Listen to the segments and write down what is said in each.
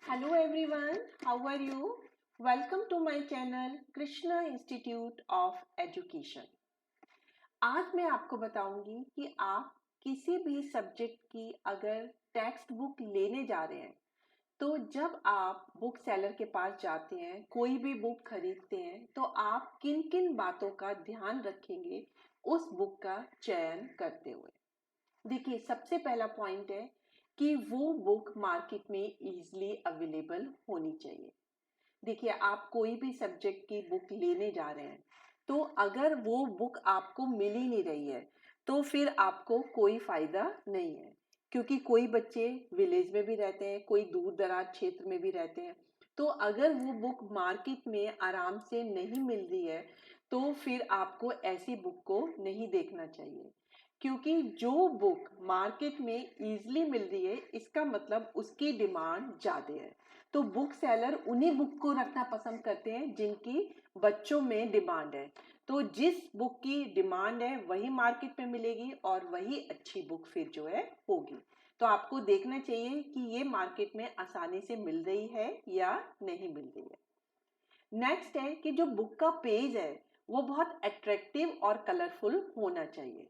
Hello everyone, how are you? Welcome to my channel Krishna Institute of Education. आज मैं आपको बताऊंगी कि आप किसी भी सब्जेक्ट की अगर टेक्स्ट बुक लेने जा रहे हैं तो जब आप बुक सेलर के पास जाते हैं, कोई भी बुक खरीदते हैं, तो आप किन किन बातों का ध्यान रखेंगे उस बुक का चयन करते हुए। देखिए, सबसे पहला पॉइंट है कि वो बुक मार्केट में इजीली अवेलेबल होनी चाहिए। देखिए, आप कोई भी सब्जेक्ट की बुक लेने जा रहे हैं तो अगर वो बुक आपको मिल ही नहीं रही है तो फिर आपको कोई फायदा नहीं है, क्योंकि कोई बच्चे विलेज में भी रहते हैं, कोई दूर दराज क्षेत्र में भी रहते हैं। तो अगर वो बुक मार्केट में आराम से नहीं मिल रही है तो फिर आपको ऐसी बुक को नहीं देखना चाहिए, क्योंकि जो बुक मार्केट में इजीली मिल रही है इसका मतलब उसकी डिमांड ज़्यादा है। तो बुक सेलर उन्हीं बुक को रखना पसंद करते हैं जिनकी बच्चों में डिमांड है। तो जिस बुक की डिमांड है वही मार्केट में मिलेगी और वही अच्छी बुक फिर जो है होगी। तो आपको देखना चाहिए कि ये मार्केट में आसानी से मिल रही है या नहीं मिल रही है। नेक्स्ट है कि जो बुक का पेज है वो बहुत अट्रैक्टिव और कलरफुल होना चाहिए।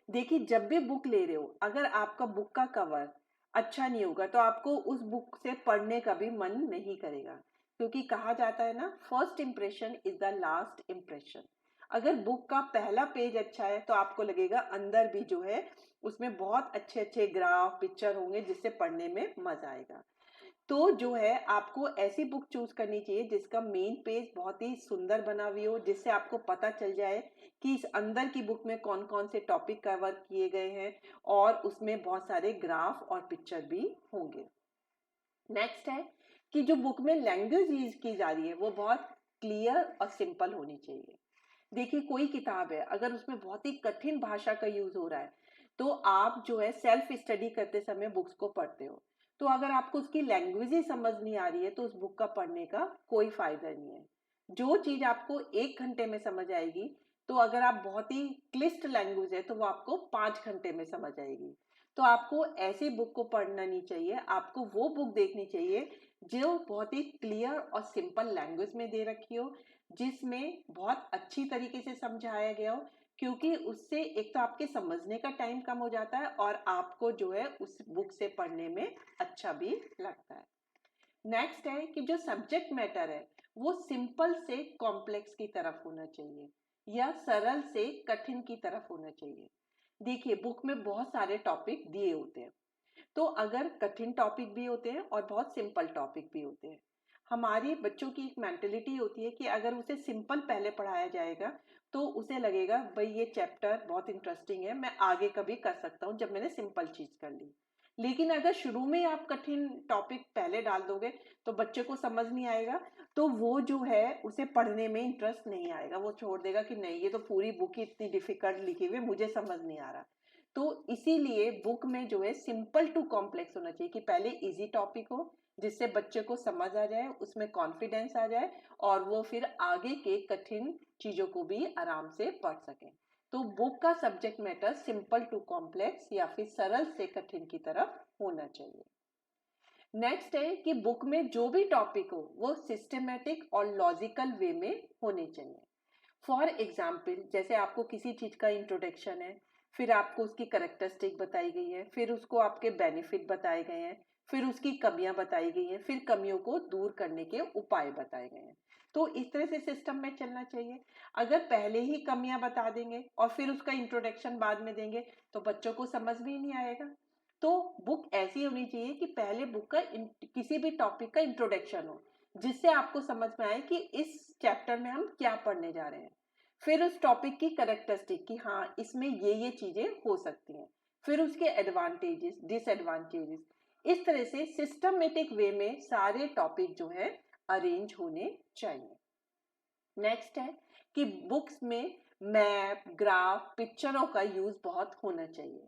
देखिए, जब भी बुक ले रहे हो, अगर आपका बुक का कवर अच्छा नहीं होगा तो आपको उस बुक से पढ़ने का भी मन नहीं करेगा, क्योंकि कहा जाता है ना, first impression is the last impression. अगर बुक का पहला पेज अच्छा है तो आपको लगेगा अंदर भी जो है उसमें बहुत अच्छे अच्छे ग्राफ पिक्चर होंगे जिससे पढ़ने में मजा आएगा। तो जो है आपको ऐसी बुक चूज करनी चाहिए जिसका मेन पेज बहुत ही सुंदर बना हुई हो, जिससे आपको पता चल जाए कि इस अंदर की बुक में कौन कौन से टॉपिक कवर किए गए हैं और उसमें बहुत सारे ग्राफ और पिक्चर भी होंगे। नेक्स्ट है कि जो बुक में लैंग्वेज यूज की जा रही है वो बहुत क्लियर और सिंपल होनी चाहिए। देखिए, कोई किताब है अगर उसमें बहुत ही कठिन भाषा का यूज हो रहा है तो आप जो है सेल्फ स्टडी करते समय बुक्स को पढ़ते हो, तो अगर आपको उसकी लैंग्वेज ही समझ नहीं आ रही है तो उस बुक का पढ़ने का कोई फायदा नहीं है। जो चीज आपको 1 घंटे में समझ आएगी, तो अगर आप बहुत ही क्लिष्ट लैंग्वेज है तो वो आपको 5 घंटे में समझ आएगी। तो आपको ऐसी बुक को पढ़ना नहीं चाहिए, आपको वो बुक देखनी चाहिए जो बहुत ही क्लियर और सिंपल लैंग्वेज में दे रखी हो, जिसमें बहुत अच्छी तरीके से समझाया गया हो, क्योंकि उससे एक तो आपके समझने का टाइम कम हो जाता है और आपको जो है उस बुक से पढ़ने में अच्छा भी लगता है। नेक्स्ट है कि जो सब्जेक्ट मैटर है वो सिंपल से कॉम्प्लेक्स की तरफ होना चाहिए या सरल से कठिन की तरफ होना चाहिए। देखिए, बुक में बहुत सारे टॉपिक दिए होते हैं, तो अगर कठिन टॉपिक भी होते हैं और बहुत सिंपल टॉपिक भी होते हैं। हमारी बच्चों की एक मेंटेलिटी होती है कि अगर उसे सिंपल पहले पढ़ाया जाएगा तो उसे लगेगा भाई ये चैप्टर बहुत इंटरेस्टिंग है, मैं आगे कभी कर सकता हूँ जब मैंने सिंपल चीज कर ली। लेकिन अगर शुरू में आप कठिन टॉपिक पहले डाल दोगे तो बच्चे को समझ नहीं आएगा, तो वो जो है उसे पढ़ने में इंटरेस्ट नहीं आएगा, वो छोड़ देगा कि नहीं, ये तो पूरी बुक ही इतनी डिफिकल्ट लिखी हुई है, मुझे समझ नहीं आ रहा। तो इसीलिए बुक में जो है सिंपल टू कॉम्प्लेक्स होना चाहिए कि पहले इजी टॉपिक हो जिससे बच्चे को समझ आ जाए, उसमें कॉन्फिडेंस आ जाए और वो फिर आगे के कठिन चीजों को भी आराम से पढ़ सके। तो बुक का subject matter simple to complex या फिर सरल से कठिन की तरफ होना चाहिए। नेक्स्ट है कि बुक में जो भी टॉपिक हो वो सिस्टमेटिक और लॉजिकल वे में होने चाहिए। फॉर एग्जाम्पल, जैसे आपको किसी चीज का इंट्रोडक्शन है, फिर आपको उसकी करेक्टरिस्टिक बताई गई है, फिर उसको आपके बेनिफिट बताए गए हैं, फिर उसकी कमियां बताई गई हैं, फिर कमियों को दूर करने के उपाय बताए गए हैं। तो इस तरह से सिस्टम में चलना चाहिए। अगर पहले ही कमियां बता देंगे और फिर उसका इंट्रोडक्शन बाद में देंगे तो बच्चों को समझ भी नहीं आएगा। तो बुक ऐसी होनी चाहिए कि पहले बुक का किसी भी टॉपिक का इंट्रोडक्शन हो, जिससे आपको समझ में आए कि इस चैप्टर में हम क्या पढ़ने जा रहे हैं। फिर उस टॉपिक की करेक्टरिस्टिक कि हाँ इसमें ये चीजें हो सकती हैं, फिर उसके एडवांटेजेस डिसएडवांटेजेस, इस तरह से सिस्टमेटिक वे में सारे टॉपिक जो है अरेंज होने चाहिए। नेक्स्ट है कि बुक्स में मैप, ग्राफ, पिक्चरों का यूज बहुत होना चाहिए।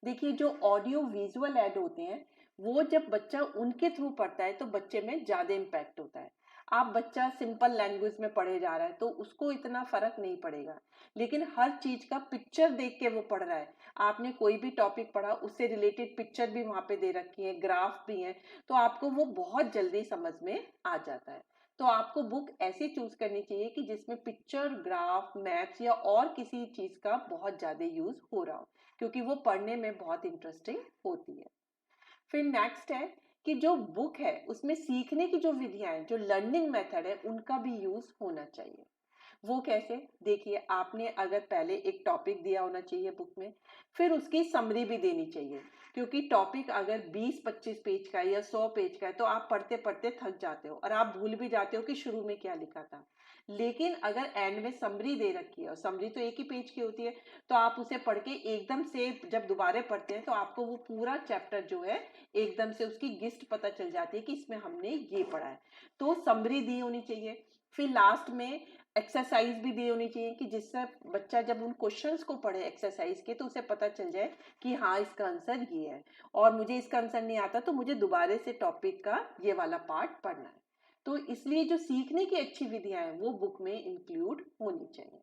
देखिए, जो ऑडियो विजुअल ऐड होते हैं वो जब बच्चा उनके थ्रू पढ़ता है तो बच्चे में ज्यादा इम्पैक्ट होता है। आप बच्चा सिंपल लैंग्वेज में पढ़े जा रहा है तो उसको इतना फर्क नहीं पड़ेगा, लेकिन हर चीज का पिक्चर देख के वो पढ़ रहा है। आपने कोई भी टॉपिक पढ़ा, उससे रिलेटेड पिक्चर भी वहां पे दे रखी है, ग्राफ भी है, तो आपको वो बहुत जल्दी समझ में आ जाता है। तो आपको बुक ऐसी चूज करनी चाहिए कि जिसमें पिक्चर, ग्राफ, मैथ्स या और किसी चीज का बहुत ज्यादा यूज हो रहा हो, क्योंकि वो पढ़ने में बहुत इंटरेस्टिंग होती है। फिर नेक्स्ट है कि जो बुक है उसमें सीखने की जो विधियां हैं, जो लर्निंग मेथड है, उनका भी यूज होना चाहिए। वो कैसे? देखिए, आपने अगर पहले एक टॉपिक दिया होना चाहिए बुक में, फिर उसकी समरी भी देनी चाहिए, क्योंकि टॉपिक अगर 20-25 पेज का है या 100 पेज का है तो आप पढ़ते पढ़ते थक जाते हो और आप भूल भी जाते हो कि शुरू में क्या लिखा था। लेकिन अगर एंड में समरी दे रखी है, और समरी तो एक ही पेज की होती है, तो आप उसे पढ़ के एकदम से जब दोबारा पढ़ते हैं तो आपको वो पूरा चैप्टर जो है एकदम से उसकी गिस्ट पता चल जाती है कि इसमें हमने ये पढ़ा है। तो समरी दी होनी चाहिए। फिर लास्ट में एक्सरसाइज भी दी होनी चाहिए कि जिससे बच्चा जब उन क्वेश्चंस को पढ़े एक्सरसाइज के तो उसे पता चल जाए कि हाँ, इसका आंसर ये है, और मुझे इसका आंसर नहीं आता तो मुझे दोबारा से टॉपिक का ये वाला पार्ट पढ़ना है। तो इसलिए जो सीखने की अच्छी विधियां हैं वो बुक में इंक्लूड होनी चाहिए।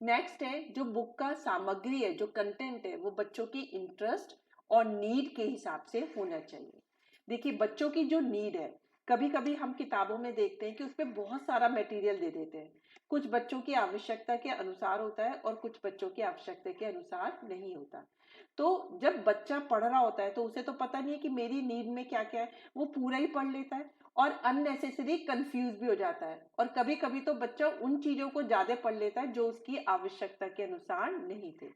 नेक्स्ट है जो बुक का सामग्री है, जो कंटेंट है, वो बच्चों की इंटरेस्ट और नीड के हिसाब से होना चाहिए। देखिए, बच्चों की जो नीड है, कभी कभी हम किताबों में देखते हैं कि उसपे बहुत सारा मटेरियल दे देते हैं। कुछ बच्चों की आवश्यकता के अनुसार होता है और कुछ बच्चों की आवश्यकता के अनुसार नहीं होता। तो जब बच्चा पढ़ रहा होता है तो उसे तो पता नहीं है कि मेरी नीड में क्या क्या है, वो पूरा ही पढ़ लेता है और अननेसेसरी कंफ्यूज भी हो जाता है। और कभी कभी तो बच्चा उन चीजों को ज्यादा पढ़ लेता है जो उसकी आवश्यकता के अनुसार नहीं थे।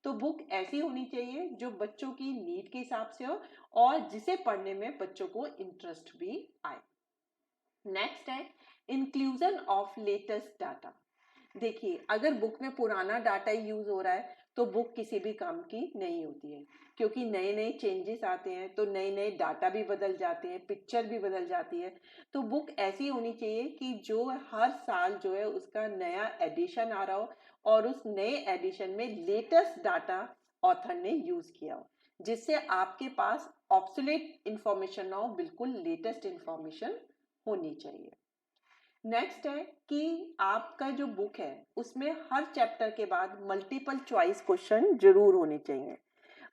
तो बुक ऐसी होनी चाहिए जो बच्चों की नीड के हिसाब से हो और जिसे पढ़ने में बच्चों को इंटरेस्ट भी आए। नेक्स्ट है इंक्लूजन ऑफ लेटेस्ट डाटा। देखिए, अगर बुक में पुराना डाटा यूज हो रहा है तो बुक किसी भी काम की नहीं होती है, क्योंकि नए नए चेंजेस आते हैं तो नए नए डाटा भी बदल जाते हैं, पिक्चर भी बदल जाती है। तो बुक ऐसी होनी चाहिए कि जो हर साल जो है उसका नया एडिशन आ रहा हो और उस नए एडिशन में लेटेस्ट डाटा ऑथर ने यूज किया हो, जिससे आपके पास ऑब्सोलेट इंफॉर्मेशन ना हो, बिल्कुल लेटेस्ट इंफॉर्मेशन होनी चाहिए। नेक्स्ट है कि आपका जो बुक है उसमें हर चैप्टर के बाद मल्टीपल चॉइस क्वेश्चन जरूर होने चाहिए।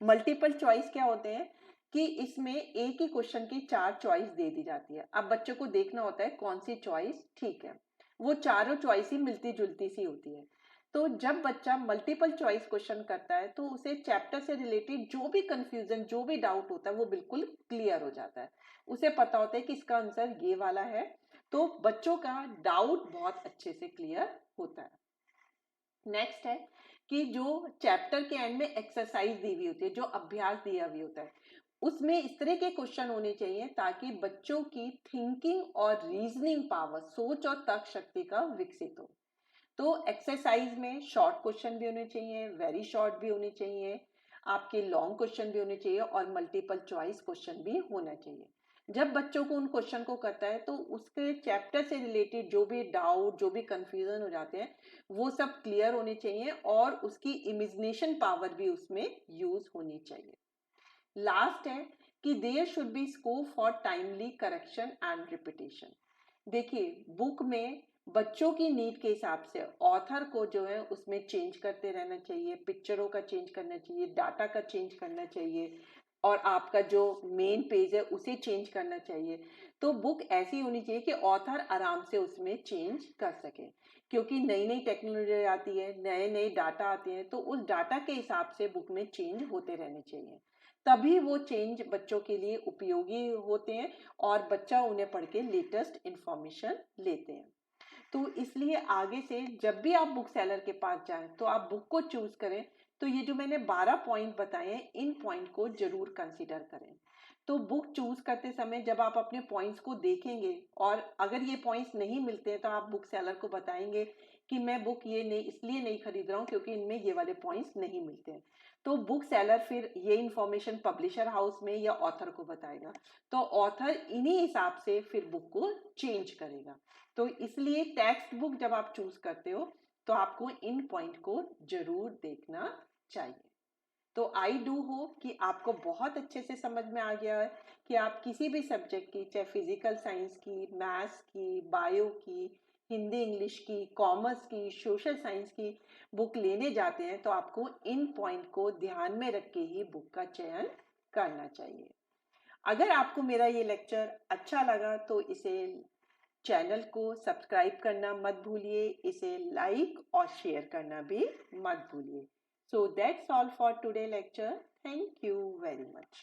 मल्टीपल चॉइस क्या होते हैं कि इसमें एक ही क्वेश्चन की 4 चॉइस दे दी जाती है। अब बच्चों को देखना होता है कौन सी चॉइस ठीक है। वो चारों चॉइस ही मिलती जुलती सी होती है। तो जब बच्चा मल्टीपल चॉइस क्वेश्चन करता है तो उसे चैप्टर से रिलेटेड जो भी कंफ्यूजन, जो भी डाउट होता है वो बिल्कुल क्लियर हो जाता है। उसे पता होता है कि इसका आंसर ये वाला है, तो बच्चों का डाउट बहुत अच्छे से क्लियर होता है। नेक्स्ट है कि जो चैप्टर के एंड में एक्सरसाइज दी हुई होती है, जो अभ्यास दिया हुआ होता है, उसमें इस तरह के क्वेश्चन होने चाहिए ताकि बच्चों की थिंकिंग और रीजनिंग पावर, सोच और तर्क शक्ति का विकसित हो। तो एक्सरसाइज में शॉर्ट क्वेश्चन भी होने चाहिए, वेरी शॉर्ट भी होने चाहिए, आपके लॉन्ग क्वेश्चन भी होने चाहिए और मल्टीपल चॉइस क्वेश्चन भी होना चाहिए। जब बच्चों को उन क्वेश्चन को करता है तो उसके चैप्टर से रिलेटेड जो भी डाउट, जो भी कंफ्यूजन हो जाते हैं, वो सब क्लियर होने चाहिए और उसकी इमेजिनेशन पावर भी उसमें यूज होनी चाहिए। लास्ट है कि there should be scope for timely correction and repetition. देखिए, बुक में बच्चों की नीड के हिसाब से ऑथर को जो है उसमें चेंज करते रहना चाहिए, पिक्चरों का चेंज करना चाहिए, डाटा का चेंज करना चाहिए और आपका जो मेन पेज है उसे चेंज करना चाहिए। तो बुक ऐसी होनी चाहिए कि ऑथर आराम से उसमें चेंज कर सके, क्योंकि नई नई टेक्नोलॉजी आती है, नए नए डाटा आते हैं, तो उस डाटा के हिसाब से बुक में चेंज होते रहने चाहिए। तभी वो चेंज बच्चों के लिए उपयोगी होते हैं और बच्चा उन्हें पढ़ के लेटेस्ट इंफॉर्मेशन लेते हैं। तो इसलिए आगे से जब भी आप बुक सेलर के पास जाएं तो आप बुक को चूज करें तो ये जो मैंने 12 पॉइंट बताए हैं, इन पॉइंट को जरूर कंसीडर करें। तो बुक चूज करते समय जब आप अपने पॉइंट्स को देखेंगे और अगर ये पॉइंट्स नहीं मिलते हैं तो आप बुक सेलर को बताएंगे कि मैं बुक ये नहीं इसलिए नहीं खरीद रहा हूँ क्योंकि इनमें ये वाले पॉइंट्स नहीं मिलते हैं। तो बुक सेलर फिर ये इंफॉर्मेशन पब्लिशर हाउस में या ऑथर को बताएगा, तो ऑथर इन्हीं हिसाब से फिर बुक को चेंज करेगा। तो इसलिए टेक्स्ट बुक जब आप चूज करते हो तो आपको इन पॉइंट को जरूर देखना चाहिए। तो आई डू होप कि आपको बहुत अच्छे से समझ में आ गया है कि आप किसी भी सब्जेक्ट की, चाहे फिजिकल साइंस की, मैथ्स की, बायो की, हिंदी इंग्लिश की, कॉमर्स की, सोशल साइंस की बुक लेने जाते हैं तो आपको इन पॉइंट को ध्यान में रख के ही बुक का चयन करना चाहिए। अगर आपको मेरा ये लेक्चर अच्छा लगा तो इसे चैनल को सब्सक्राइब करना मत भूलिए, इसे लाइक और शेयर करना भी मत भूलिए। So that's all for today lecture. Thank you very much.